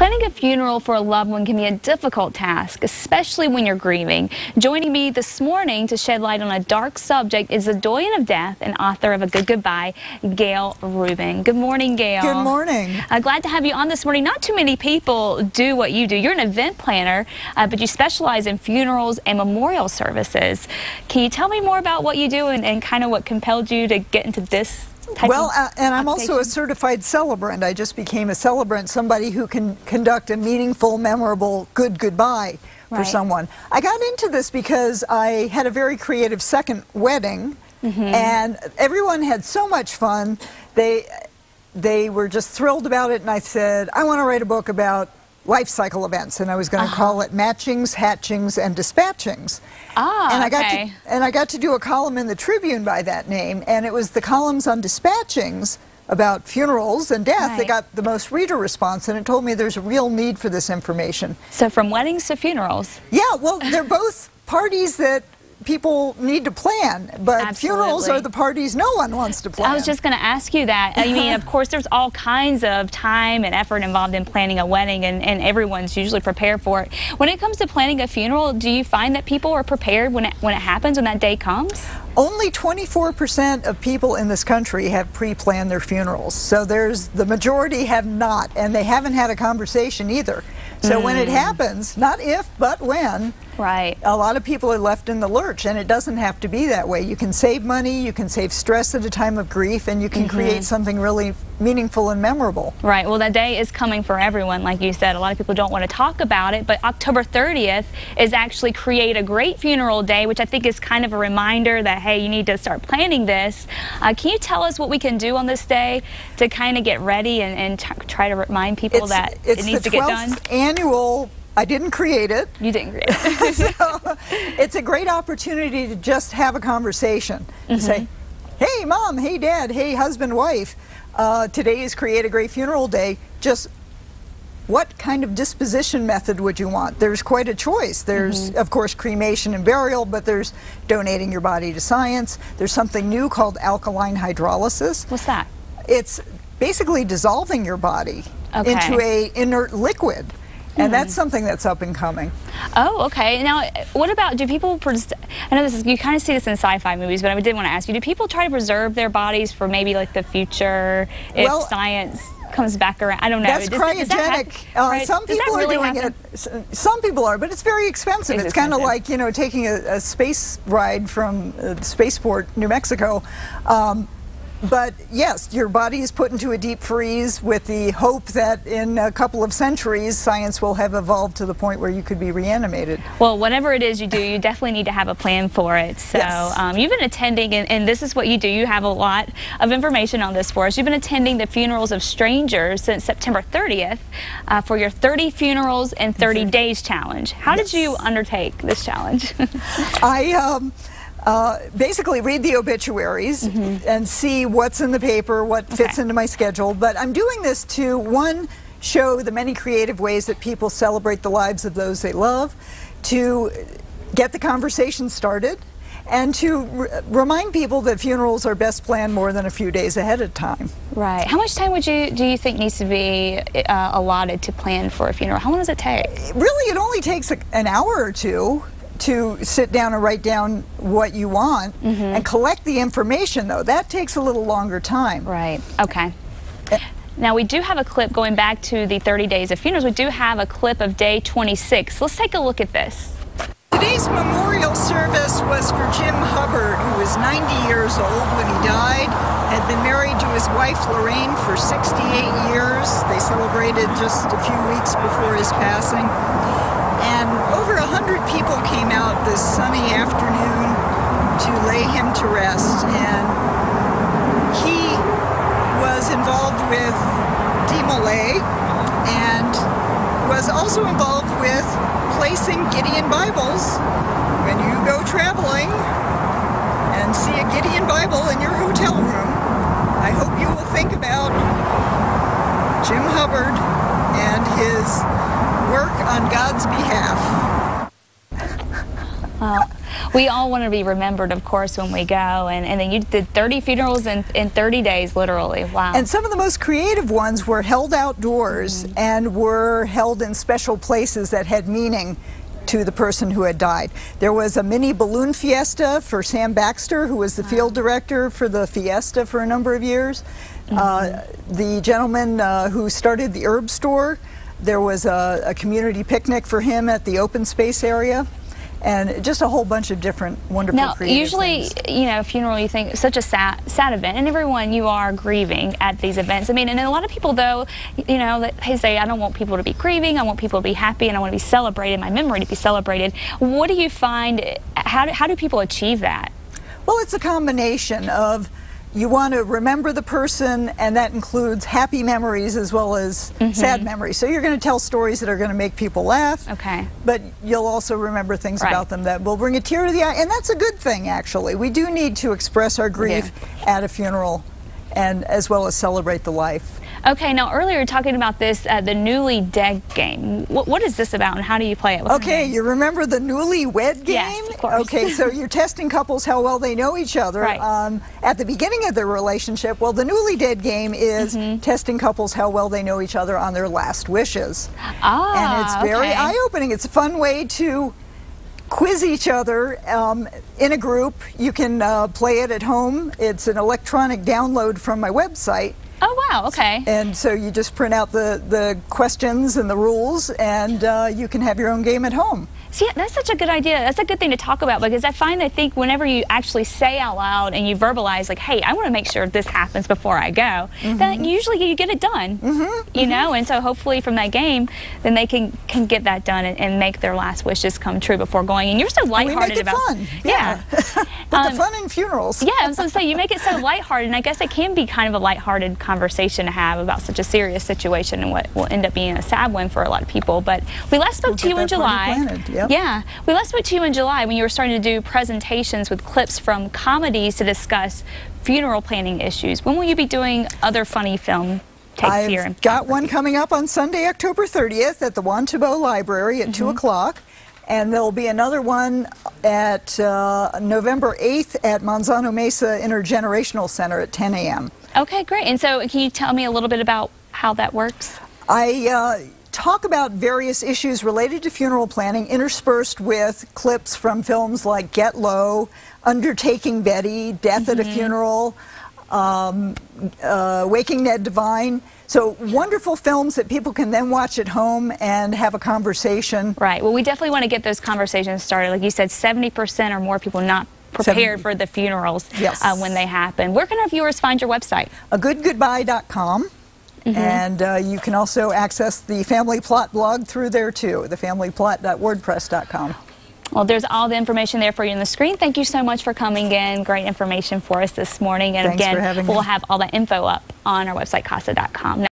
Planning a funeral for a loved one can be a difficult task, especially when you're grieving. Joining me this morning to shed light on a dark subject is the doyen of death and author of A Good Goodbye, Gail Rubin. Good morning, Gail. Good morning. Glad to have you on this morning. Not too many people do what you do. You're an event planner, but you specialize in funerals and memorial services. Can you tell me more about what you do and kind of what compelled you to get into this? And I'm also a certified celebrant. I just became a celebrant, somebody who can conduct a meaningful, memorable, good goodbye for someone. I got into this because I had a very creative second wedding, and everyone had so much fun. They were just thrilled about it, and I said, I want to write a book about life cycle events, and I was going to call it Matchings, Hatchings, and Dispatchings. And I got to do a column in the Tribune by that name, and it was the columns on dispatchings about funerals and death that got the most reader response, and it told me there's a real need for this information. So from weddings to funerals. Yeah, well, they're both parties that people need to plan, but funerals are the parties no one wants to plan. I was just going to ask you that. I mean, of course, there's all kinds of time and effort involved in planning a wedding, and everyone's usually prepared for it. When it comes to planning a funeral, do you find that people are prepared when it happens, when that day comes? Only 24% of people in this country have pre-planned their funerals. So the majority have not, and they haven't had a conversation either. So when it happens, not if, but when, a lot of people are left in the lurch, and it doesn't have to be that way. You can save money, you can save stress at a time of grief, and you can create something really meaningful and memorable. Right. Well, that day is coming for everyone, like you said. A lot of people don't want to talk about it, but October 30th is actually Create a Great Funeral Day, which I think is kind of a reminder that, hey, you need to start planning this. Can you tell us what we can do on this day to kind of get ready and try to remind people that it needs to get done? It's the 12th annual. I didn't create it. You didn't create it. So it's a great opportunity to just have a conversation. To say, hey, Mom, hey, Dad, hey, husband, wife, today is Create a Great Funeral Day. Just what kind of disposition method would you want? There's quite a choice. There's, of course, cremation and burial, but there's donating your body to science. There's something new called alkaline hydrolysis. What's that? It's basically dissolving your body into a inert liquid. And that's something that's up and coming. Oh, okay. Now, what about, do people, I know you kind of see this in sci-fi movies, but I did want to ask you, do people try to preserve their bodies for maybe like the future if science comes back around? I don't know. That's cryogenic. Some people are doing it. Some people are, but it's very expensive. It's kind of like, you know, taking a space ride from Spaceport, New Mexico. But yes, your body is put into a deep freeze with the hope that in a couple of centuries, science will have evolved to the point where you could be reanimated. Well, whatever it is you do, you definitely need to have a plan for it. So you've been attending, and this is what you do. You have a lot of information on this for us. You've been attending the funerals of strangers since September 30th for your 30 Funerals in 30 Days challenge. How did you undertake this challenge? Basically read the obituaries and see what's in the paper, what fits into my schedule. But I'm doing this to, one, show the many creative ways that people celebrate the lives of those they love, to get the conversation started, and to remind people that funerals are best planned more than a few days ahead of time. Right. How much time do you think needs to be allotted to plan for a funeral? How long does it take? Really, it only takes an hour or two to sit down and write down what you want and collect the information, though. That takes a little longer time. Right. Okay. Now, we do have a clip going back to the 30 days of funerals. We do have a clip of day 26. Let's take a look at this. Today's memorial service was for Jim Hubbard, who was 90 years old when he died, had been married to his wife Lorraine for 68 years. They celebrated just a few weeks before his passing. And over 100 people came out this sunny afternoon to lay him to rest. And he was involved with Demolay and was also involved with placing Gideon Bibles when you go traveling and see a Gideon Bible in your hotel room. I hope you will think about Jim Hubbard and his work on God's behalf. We all want to be remembered, of course, when we go. And then you did 30 funerals in 30 days, literally. Wow. And some of the most creative ones were held outdoors and were held in special places that had meaning to the person who had died. There was a mini balloon fiesta for Sam Baxter, who was the field director for the fiesta for a number of years. The gentleman who started the herb store, there was a community picnic for him at the open space area. And just a whole bunch of different wonderful creative usually, things. you know, a funeral, you think, such a sad event, and everyone, you are grieving at these events. I mean, and a lot of people, though, you know, they say, I don't want people to be grieving, I want people to be happy, and I want to be celebrated, my memory to be celebrated. What do you find, how do people achieve that? Well, it's a combination of, you want to remember the person, and that includes happy memories as well as sad memories. So you're going to tell stories that are going to make people laugh, but you'll also remember things about them that will bring a tear to the eye, and that's a good thing, actually. We do need to express our grief at a funeral, and as well as celebrate the life. Okay, now earlier talking about this, the Newly Dead game. What is this about, and how do you play it? Okay, you remember the Newlywed game? Yes, of course. Okay, so you're testing couples how well they know each other at the beginning of their relationship. Well, the Newly Dead game is testing couples how well they know each other on their last wishes. And it's very eye-opening. It's a fun way to quiz each other in a group. You can play it at home. It's an electronic download from my website. Oh, wow, okay. And so you just print out the questions and the rules, and you can have your own game at home. See, that's such a good idea. That's a good thing to talk about, because I think whenever you actually say out loud and you verbalize, like, hey, I want to make sure this happens before I go, then usually you get it done, you know? And so hopefully from that game, then they can get that done and make their last wishes come true before going. And you're so lighthearted about it. We make it fun. Put the fun in funerals. Yeah, I was going to say, you make it so lighthearted, and I guess it can be kind of a lighthearted conversation to have about such a serious situation and what will end up being a sad one for a lot of people. But we last spoke to you in July. Yeah, we last spoke to you in July when you were starting to do presentations with clips from comedies to discuss funeral planning issues. When will you be doing other funny film takes here? I've got one coming up on Sunday, October 30th at the Juan Tabo Library at 2 o'clock. And there'll be another one at November 8th at Manzano Mesa Intergenerational Center at 10 a.m. Okay, great. And so can you tell me a little bit about how that works? I talk about various issues related to funeral planning, interspersed with clips from films like Get Low, Undertaking Betty, Death at a Funeral, Waking Ned Divine. So wonderful films that people can then watch at home and have a conversation. Right. Well, we definitely want to get those conversations started. Like you said, 70% or more people not prepared for the funerals when they happen. Where can our viewers find your website? agoodgoodbye.com. And you can also access the Family Plot blog through there too, thefamilyplot.wordpress.com. Well, there's all the information there for you on the screen. Thank you so much for coming in. Great information for us this morning. And Thanks for having me. We'll have all that info up on our website, casa.com.